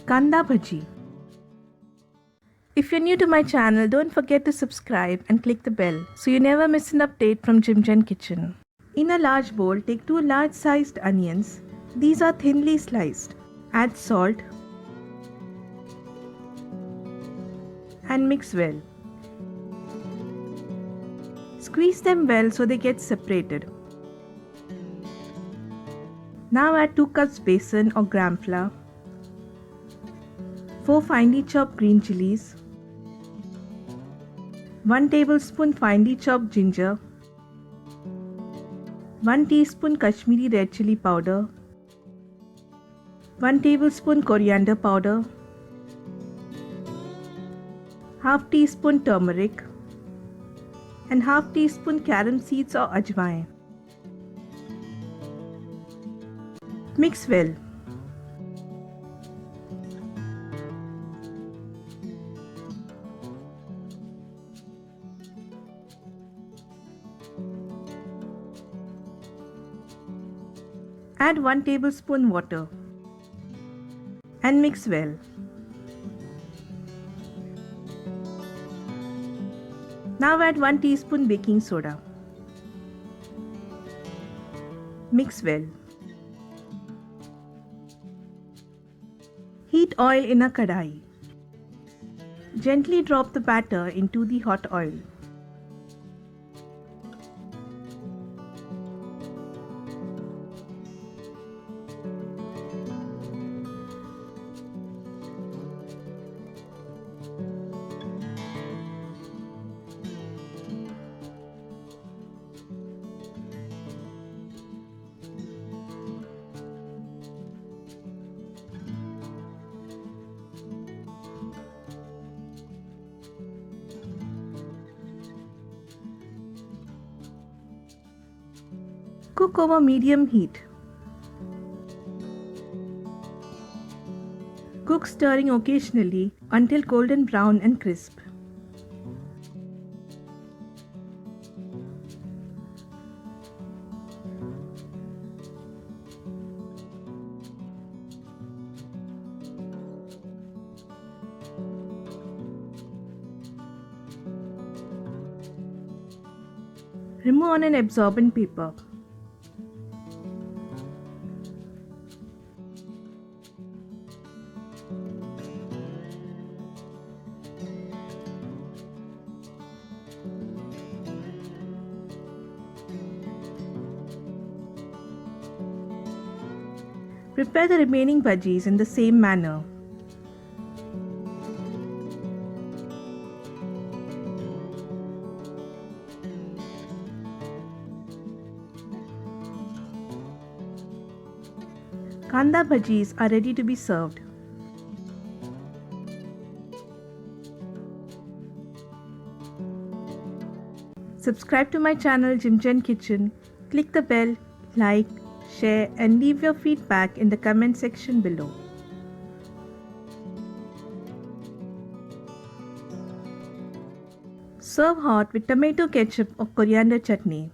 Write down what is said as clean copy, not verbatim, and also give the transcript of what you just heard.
Kanda Bhaji. If you're new to my channel, don't forget to subscribe and click the bell so you never miss an update from JIMJEN Kitchen. In a large bowl, take 2 large-sized onions. These are thinly sliced. Add salt and mix well. Squeeze them well so they get separated. Now add 2 cups besan or gram flour, 4 finely chopped green chilies, 1 tablespoon finely chopped ginger, 1 teaspoon Kashmiri red chili powder, 1 tablespoon coriander powder, half teaspoon turmeric, and half teaspoon carom seeds or ajwain. Mix well. Add 1 tablespoon water and mix well. Now add 1 teaspoon baking soda. Mix well. Heat oil in a kadai. Gently drop the batter into the hot oil. Cook over medium heat. Cook stirring occasionally until golden brown and crisp. Remove on an absorbent paper. Prepare the remaining bhajis in the same manner. Kanda bhajis are ready to be served. Subscribe to my channel JIMJEN Kitchen, click the bell, like, share and leave your feedback in the comment section below. Serve hot with tomato ketchup or coriander chutney.